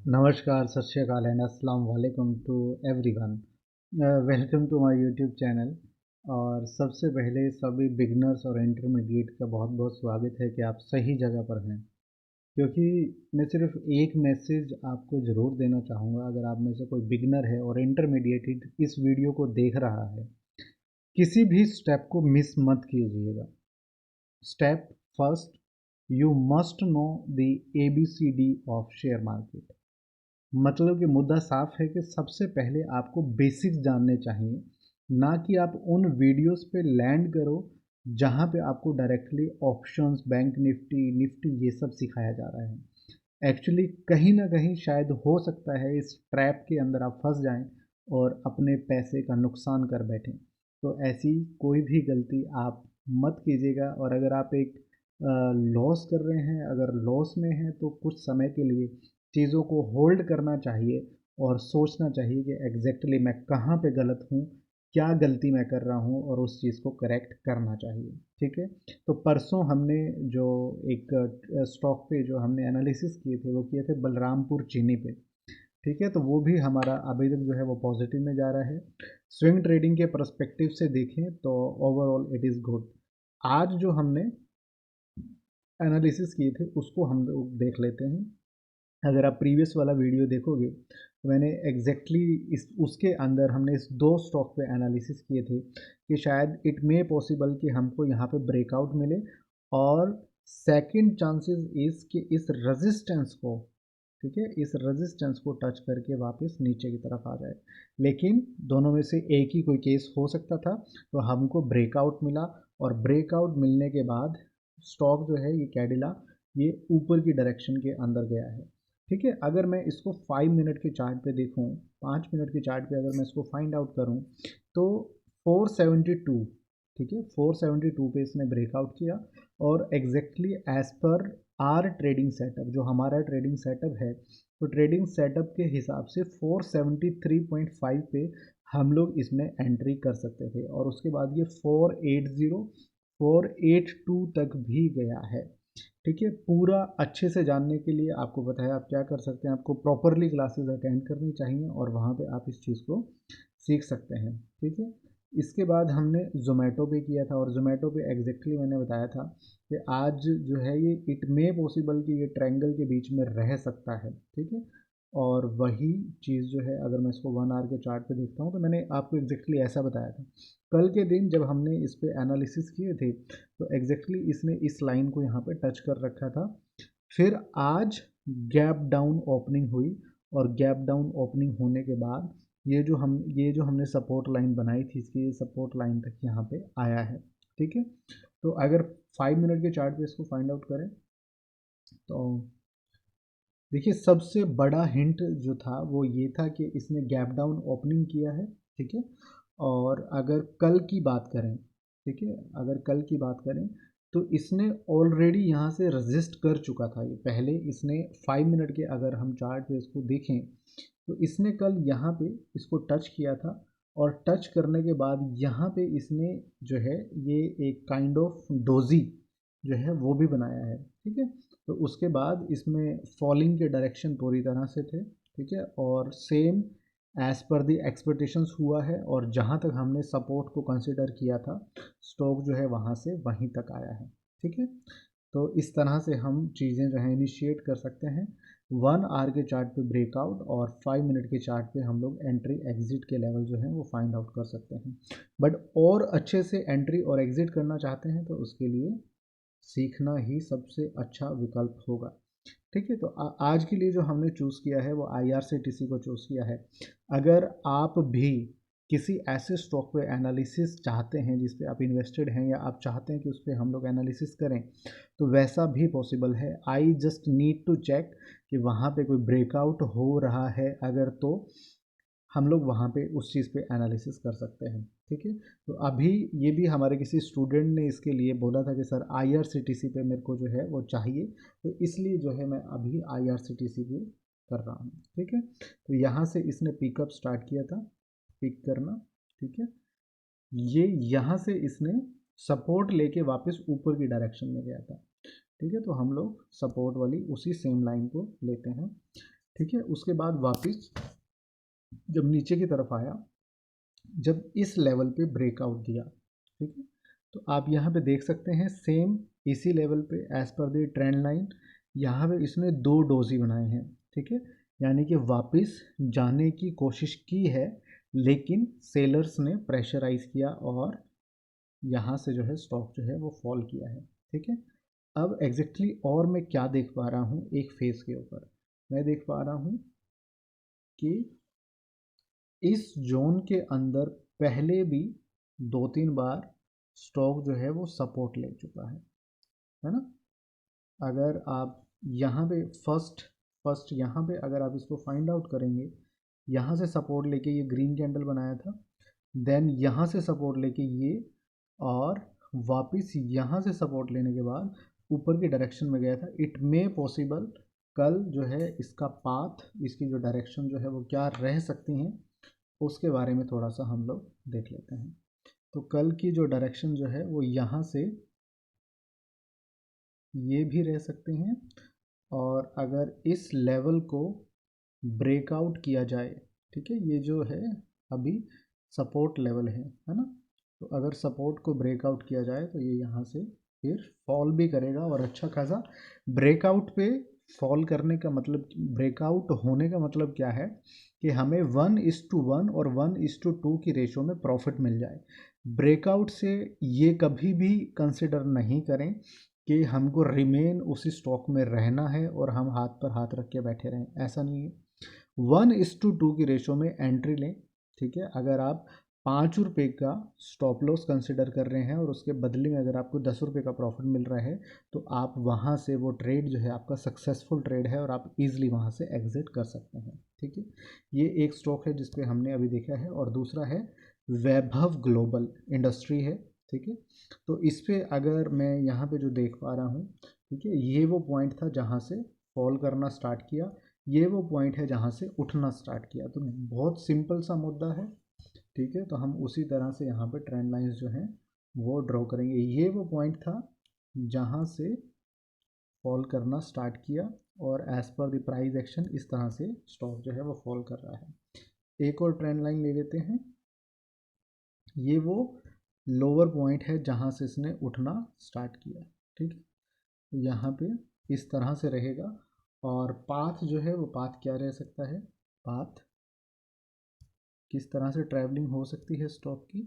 नमस्कार, सत श्री अकाल एंड अस्सलाम वालेकुम to everyone. Welcome to my YouTube channel. और सबसे पहले सभी बिगनर्स और इंटरमीडिएट का बहुत बहुत स्वागत है कि आप सही जगह पर हैं, क्योंकि मैं सिर्फ एक मैसेज आपको ज़रूर देना चाहूँगा। अगर आप में से कोई बिगनर है और इंटरमीडिएट इस वीडियो को देख रहा है, किसी भी स्टेप को मिस मत कीजिएगा। Step first, you must know the ABCD of share market. मतलब कि मुद्दा साफ है कि सबसे पहले आपको बेसिक्स जानने चाहिए, ना कि आप उन वीडियोस पे लैंड करो जहाँ पे आपको directly options, bank Nifty Nifty ये सब सिखाया जा रहा है। एक्चुअली कहीं ना कहीं शायद हो सकता है इस ट्रैप के अंदर आप फंस जाएं और अपने पैसे का नुकसान कर बैठें। तो ऐसी कोई भी गलती आप मत कीजिएगा। और अगर आप एक लॉस कर रहे हैं, अगर लॉस में हैं, तो कुछ समय के लिए चीज़ों को होल्ड करना चाहिए और सोचना चाहिए कि एग्जैक्टली मैं कहाँ पे गलत हूँ, क्या गलती मैं कर रहा हूँ, और उस चीज़ को करेक्ट करना चाहिए। ठीक है। तो परसों हमने जो एक स्टॉक पे जो हमने एनालिसिस किए थे वो किए थे बलरामपुर चीनी पे। ठीक है। तो वो भी हमारा अभी तक जो है वो पॉजिटिव में जा रहा है। स्विंग ट्रेडिंग के परस्पेक्टिव से देखें तो ओवरऑल इट इज़ गुड। आज जो हमने एनालिसिस किए थे उसको हम लोग देख लेते हैं। अगर आप प्रीवियस वाला वीडियो देखोगे तो मैंने एग्जैक्टली इस उसके अंदर हमने इस दो स्टॉक पे एनालिसिस किए थे कि शायद इट मे पॉसिबल कि हमको यहाँ पे ब्रेकआउट मिले, और सेकंड चांसेस इस कि इस रेजिस्टेंस को, ठीक है, इस रेजिस्टेंस को टच करके वापस नीचे की तरफ आ जाए। लेकिन दोनों में से एक ही कोई केस हो सकता था। तो हमको ब्रेकआउट मिला, और ब्रेकआउट मिलने के बाद स्टॉक जो है ये कैडिला, ये ऊपर की डायरेक्शन के अंदर गया है। ठीक है। अगर मैं इसको 5 मिनट के चार्ट पे देखूं, 5 मिनट के चार्ट पे अगर मैं इसको फाइंड आउट करूं तो 472, ठीक है, 472 पे इसने ब्रेकआउट किया। और exactly as per our trading setup, जो हमारा ट्रेडिंग सेटअप है, तो ट्रेडिंग सेटअप के हिसाब से 473.5 पे हम लोग इसमें एंट्री कर सकते थे, और उसके बाद ये 480 482 तक भी गया है। ठीक है। पूरा अच्छे से जानने के लिए आपको पता है आप क्या कर सकते हैं, आपको प्रॉपरली क्लासेस अटेंड करनी चाहिए और वहाँ पे आप इस चीज़ को सीख सकते हैं। ठीक है। इसके बाद हमने जोमेटो पे किया था, और जोमेटो पे एग्जैक्टली मैंने बताया था कि आज जो है ये इट मे पॉसिबल कि ये ट्रायंगल के बीच में रह सकता है। ठीक है। और वही चीज़ जो है, अगर मैं इसको 1 आवर के चार्ट पे देखता हूँ तो मैंने आपको एग्जैक्टली ऐसा बताया था कल के दिन जब हमने इस पे एनालिसिस किए थे। तो एग्जैक्टली इसने इस लाइन को यहाँ पे टच कर रखा था। फिर आज गैप डाउन ओपनिंग हुई, और गैप डाउन ओपनिंग होने के बाद ये जो हमने सपोर्ट लाइन बनाई थी, इसकी ये सपोर्ट लाइन तक यहाँ पे आया है। ठीक है। तो अगर 5 मिनट के चार्ट पे इसको फाइंड आउट करें तो देखिए, सबसे बड़ा हिंट जो था वो ये था कि इसने गैप डाउन ओपनिंग किया है। ठीक है। और अगर कल की बात करें, ठीक है, अगर कल की बात करें तो इसने ऑलरेडी यहाँ से रजिस्ट कर चुका था। ये पहले इसने 5 मिनट के, अगर हम चार्ट पे इसको देखें तो इसने कल यहाँ पे इसको टच किया था, और टच करने के बाद यहाँ पे इसने जो है ये एक काइंड ऑफ डोजी जो है वो भी बनाया है। ठीक है। तो उसके बाद इसमें फॉलिंग के डायरेक्शन पूरी तरह से थे। ठीक है। और सेम एज पर दी एक्सपेक्टेशंस हुआ है, और जहाँ तक हमने सपोर्ट को कंसिडर किया था, स्टॉक जो है वहाँ से वहीं तक आया है। ठीक है। तो इस तरह से हम चीज़ें जो है इनिशिएट कर सकते हैं। 1 आवर के चार्ट पे ब्रेकआउट, और 5 मिनट के चार्ट पे हम लोग एंट्री एग्जिट के लेवल जो है वो फाइंड आउट कर सकते हैं। बट और अच्छे से एंट्री और एग्जिट करना चाहते हैं तो उसके लिए सीखना ही सबसे अच्छा विकल्प होगा। ठीक है। तो आज के लिए जो हमने चूज़ किया है वो IRCTC को चूज़ किया है। अगर आप भी किसी ऐसे स्टॉक पे एनालिसिस चाहते हैं जिस पे आप इन्वेस्टेड हैं, या आप चाहते हैं कि उस पर हम लोग एनालिसिस करें, तो वैसा भी पॉसिबल है। I just need to check कि वहाँ पे कोई ब्रेकआउट हो रहा है, अगर तो हम लोग वहाँ पे उस चीज़ पे एनालिसिस कर सकते हैं। ठीक है। तो अभी ये भी हमारे किसी स्टूडेंट ने इसके लिए बोला था कि सर IRCTC पे मेरे को जो है वो चाहिए, तो इसलिए जो है मैं अभी IRCTC पे कर रहा हूँ। ठीक है। तो यहाँ से इसने पिकअप स्टार्ट किया था, पिक करना। ठीक है। ये यहाँ से इसने सपोर्ट लेके वापस ऊपर की डायरेक्शन में गया था। ठीक है। तो हम लोग सपोर्ट वाली उसी सेम लाइन को लेते हैं। ठीक है। उसके बाद वापस जब नीचे की तरफ आया, जब इस लेवल पे ब्रेकआउट दिया, ठीक है, तो आप यहाँ पे देख सकते हैं सेम इसी लेवल पे as per the trend line यहाँ पे इसने 2 डोजी बनाए हैं, ठीक है, यानी कि वापस जाने की कोशिश की है, लेकिन सेलर्स ने प्रेशराइज किया और यहाँ से जो है स्टॉक जो है वो फॉल किया है, ठीक है। अब एग्जैक्टली और मैं क्या देख पा रहा हूँ एक फेस के ऊपर, मैं देख पा रहा हूँ कि इस जोन के अंदर पहले भी 2-3 बार स्टॉक जो है वो सपोर्ट ले चुका है ना। अगर आप यहाँ पे फर्स्ट यहाँ पे अगर आप इसको फाइंड आउट करेंगे, यहाँ से सपोर्ट लेके ये ग्रीन कैंडल बनाया था, देन यहाँ से सपोर्ट लेके ये, और वापस यहाँ से सपोर्ट लेने के बाद ऊपर की डायरेक्शन में गया था। इट मे पॉसिबल कल जो है इसका पाथ, इसकी जो डायरेक्शन जो है वो क्या रह सकती हैं, उसके बारे में थोड़ा सा हम लोग देख लेते हैं। तो कल की जो डायरेक्शन जो है वो यहाँ से ये भी रह सकते हैं, और अगर इस लेवल को ब्रेकआउट किया जाए, ठीक है, ये जो है अभी सपोर्ट लेवल है ना, तो अगर सपोर्ट को ब्रेकआउट किया जाए तो ये यहाँ से फिर फॉल भी करेगा, और अच्छा खासा ब्रेकआउट पे फॉल करने का मतलब, ब्रेकआउट होने का मतलब क्या है कि हमें 1:1 और 1:2 की रेशो में प्रॉफिट मिल जाए। ब्रेकआउट से ये कभी भी कंसिडर नहीं करें कि हमको रिमेन उसी स्टॉक में रहना है और हम हाथ पर हाथ रख के बैठे रहें, ऐसा नहीं है। 1:2 की रेशो में एंट्री लें, ठीक है। अगर आप 5 रुपये का स्टॉप लॉस कंसिडर कर रहे हैं और उसके बदले में अगर आपको 10 रुपये का प्रॉफिट मिल रहा है, तो आप वहाँ से वो ट्रेड जो है आपका सक्सेसफुल ट्रेड है और आप इजीली वहाँ से एग्जिट कर सकते हैं, ठीक है। ये एक स्टॉक है जिसपे हमने अभी देखा है, और दूसरा है वैभव ग्लोबल इंडस्ट्री है, ठीक है। तो इस पे अगर मैं यहाँ पे जो देख पा रहा हूँ, ठीक है, ये वो पॉइंट था जहाँ से फॉल करना स्टार्ट किया, ये वो पॉइंट है जहाँ से उठना स्टार्ट किया। तो बहुत सिंपल सा मुद्दा है, ठीक है। तो हम उसी तरह से यहाँ पे ट्रेंड लाइंस जो हैं वो ड्रॉ करेंगे। ये वो पॉइंट था जहाँ से फॉल करना स्टार्ट किया, और as per the price action इस तरह से स्टॉक जो है वो फॉल कर रहा है। एक और ट्रेंड लाइन ले लेते हैं, ये वो लोअर पॉइंट है जहाँ से इसने उठना स्टार्ट किया, ठीक है। तो यहाँ पे इस तरह से रहेगा, और पाथ जो है वो पाथ क्या रह सकता है, पाथ किस तरह से ट्रैवलिंग हो सकती है स्टॉक की,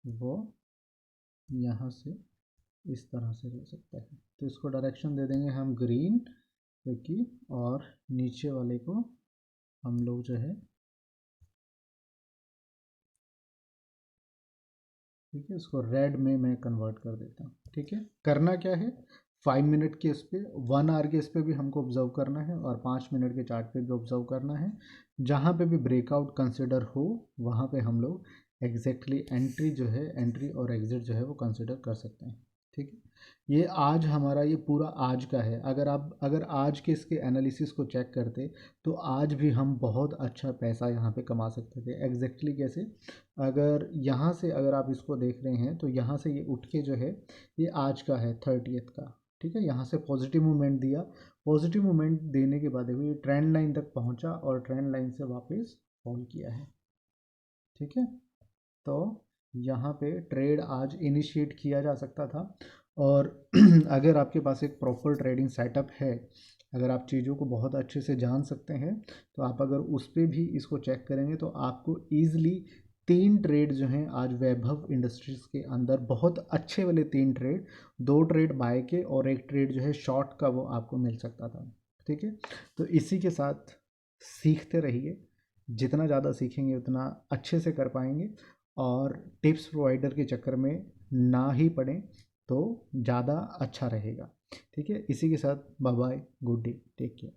वो यहाँ से इस तरह से रह सकता है। तो इसको डायरेक्शन दे देंगे हम ग्रीन, क्योंकि और नीचे वाले को हम लोग जो है, ठीक है, इसको रेड में मैं कन्वर्ट कर देता हूँ, ठीक है। करना क्या है, 5 मिनट के इस पे, 1 आवर के इस पे भी हमको ऑब्जर्व करना है, और 5 मिनट के चार्ट पे भी ऑब्जर्व करना है। जहाँ पे भी ब्रेकआउट कंसिडर हो वहाँ पे हम लोग एग्जैक्टली एंट्री जो है, एंट्री और एग्जिट जो है वो कंसिडर कर सकते हैं, ठीक है। ये आज हमारा, ये पूरा आज का है। अगर आज के इसके एनालिसिस को चेक करते तो आज भी हम बहुत अच्छा पैसा यहाँ पे कमा सकते थे। एग्जैक्टली कैसे, अगर यहाँ से अगर आप इसको देख रहे हैं तो यहाँ से ये उठ के जो है ये आज का है 30th का, ठीक है। यहाँ से पॉजिटिव मूवमेंट दिया, पॉजिटिव मूवमेंट देने के बाद देखो ये ट्रेंड लाइन तक पहुँचा और ट्रेंड लाइन से वापस फॉल किया है, ठीक है। तो यहाँ पे ट्रेड आज इनिशिएट किया जा सकता था, और अगर आपके पास एक प्रॉपर ट्रेडिंग सेटअप है, अगर आप चीज़ों को बहुत अच्छे से जान सकते हैं, तो आप अगर उस पर भी इसको चेक करेंगे तो आपको ईज़िली 3 ट्रेड जो हैं आज वैभव इंडस्ट्रीज़ के अंदर, बहुत अच्छे वाले 3 ट्रेड, 2 ट्रेड बाय के और 1 ट्रेड जो है शॉर्ट का, वो आपको मिल सकता था, ठीक है। तो इसी के साथ सीखते रहिए, जितना ज़्यादा सीखेंगे उतना अच्छे से कर पाएंगे, और टिप्स प्रोवाइडर के चक्कर में ना ही पड़ें तो ज़्यादा अच्छा रहेगा, ठीक है। इसी के साथ bye bye, good day, take care.